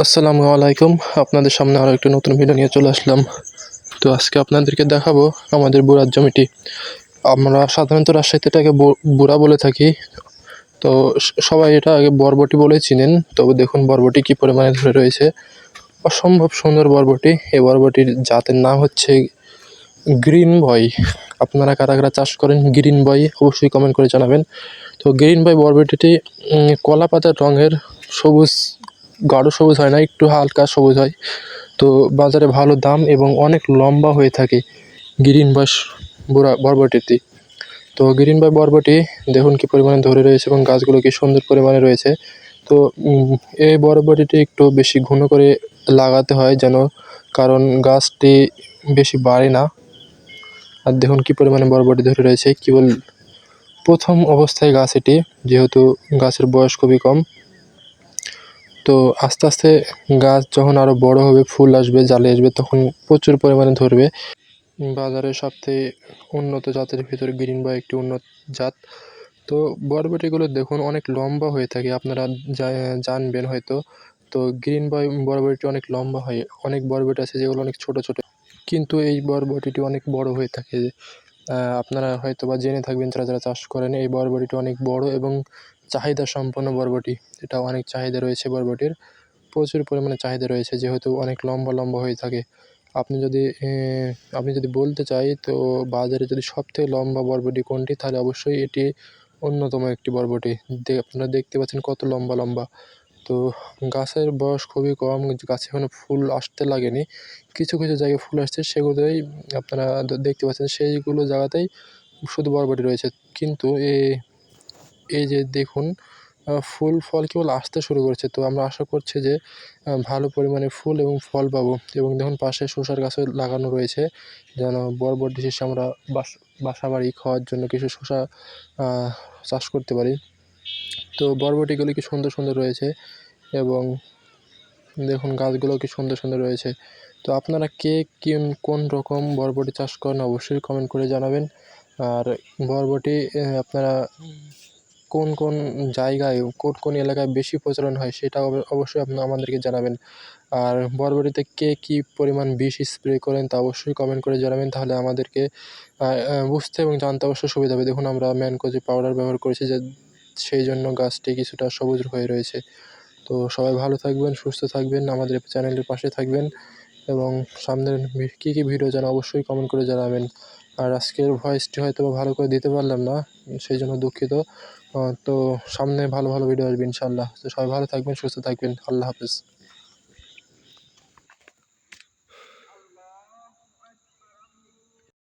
আসসালামু আলাইকুম। আপনাদের সামনে আরও একটি নতুন ভিডিও নিয়ে চলে আসলাম। তো আজকে আপনাদেরকে দেখাবো আমাদের বুড়ার জমিটি। আমরা সাধারণত রাজশাহীতে এটাকে বুড়া বলে থাকি। তো সবাই এটা আগে বরবটি বলেই চিনেন। তবে দেখুন বরবটি কী পরিমাণে ধরে রয়েছে, অসম্ভব সুন্দর বরবটি। এই বরবটির জাতের নাম হচ্ছে গ্রিন বয়। আপনারা কারা কারা চাষ করেন গ্রিন বয় অবশ্যই কমেন্ট করে জানাবেন। তো গ্রিন বয় বরবটিটি কলা পাতার রঙের, সবুজ, গাঢ় সবুজ হয় না, একটু হালকা সবুজ হয়। তো বাজারে ভালো দাম এবং অনেক লম্বা হয়ে থাকে গ্রিন বয় বরবটিটি। তো গ্রিন বয় বরবটি দেখুন কী পরিমাণে ধরে রয়েছে এবং গাছগুলো কি সুন্দর পরিমাণে রয়েছে। তো এই বরবটিটি একটু বেশি ঘন করে লাগাতে হয় যেন, কারণ গাছটি বেশি বাড়ে না। আর দেখুন কী পরিমাণে বরবটি ধরে রয়েছে, কেবল প্রথম অবস্থায় গাছ এটি, যেহেতু গাছের বয়স খুবই কম। তো আস্তে আস্তে গাছ যখন আরও বড় হবে, ফুল আসবে, জালে আসবে, তখন প্রচুর পরিমাণে ধরবে। বাজারে সবথেকে উন্নত জাতের ভিতরে গ্রিন বয় একটি উন্নত জাত। তো বরবটিগুলো দেখুন অনেক লম্বা হয়ে থাকে, আপনারা জানবেন হয়তো। তো গ্রিন বয় বরবটিটি অনেক লম্বা হয়। অনেক বরবটি আছে যেগুলো অনেক ছোট ছোট, কিন্তু এই বরবটিটি অনেক বড় হয়ে থাকে। আপনারা হয়তো বা জেনে থাকবেন যারা যারা চাষ করেন, এই বরবটিটি অনেক বড় এবং চাহিদা সম্পন্ন বরবটি। এটা অনেক চাহিদা রয়েছে বরবটির, প্রচুর পরিমাণে চাহিদা রয়েছে, যেহেতু অনেক লম্বা লম্বা হয়ে থাকে। আপনি যদি বলতে চাই, তো বাজারে যদি সবথেকে লম্বা বরবটি কোনটি, তাহলে অবশ্যই এটি অন্যতম একটি বরবটি। আপনারা দেখতে পাচ্ছেন কত লম্বা লম্বা। তো গাছের বয়স খুবই কম, গাছে এখনো ফুল আসতে লাগেনি। কিছু কিছু জায়গায় ফুল আসছে, সেগুলোই আপনারা দেখতে পাচ্ছেন, সেইগুলো জায়গাতেই শুধু বরবটি রয়েছে। কিন্তু এই যে দেখুন, ফুল ফল কেবল আসতে শুরু করেছে। তো আমরা আশা করছি যে ভালো পরিমাণে ফুল এবং ফল পাবো। এবং দেখুন পাশে শসার গাছও লাগানো রয়েছে, যেন বরবটি শেষে আমরা বাসাবাড়ি খাওয়ার জন্য কিছু শসা চাষ করতে পারি। তো বরবটিগুলি কি সুন্দর সুন্দর রয়েছে এবং দেখুন গাছগুলো কি সুন্দর সুন্দর রয়েছে। তো আপনারা কে কোন রকম বরবটি চাষ করেন অবশ্যই কমেন্ট করে জানাবেন। আর বরবটি আপনারা কোন কোন জায়গায়, কোন কোন এলাকায় বেশি প্রচলন হয়, সেটা অবশ্যই আমাদেরকে জানাবেন। আর বরবটিতে কে কী পরিমাণ বিষ স্প্রে করেন তা অবশ্যই কমেন্ট করে জানাবেন, তাহলে আমাদেরকে বুঝতে এবং জানতে অবশ্যই সুবিধা হবে। দেখুন আমরা ম্যানকোজেব পাউডার ব্যবহার করেছি, যে সেই জন্য গাছটি কিছুটা সবুজ হয়ে রয়েছে। তো সবাই ভালো থাকবেন, সুস্থ থাকবেন, আমাদের চ্যানেলের পাশে থাকবেন এবং সামনের কী কী ভিডিও চান অবশ্যই কমেন্ট করে জানাবেন। আর আজকের ভয়েসটি হয়তো ভালো করে দিতে পারলাম না, সেই জন্য দুঃখিত। তো সামনে ভালো ভালো ভিডিও আসবে ইনশাআল্লাহ। তো সবাই ভালো থাকবেন, সুস্থ থাকবেন। আল্লাহ হাফেজ।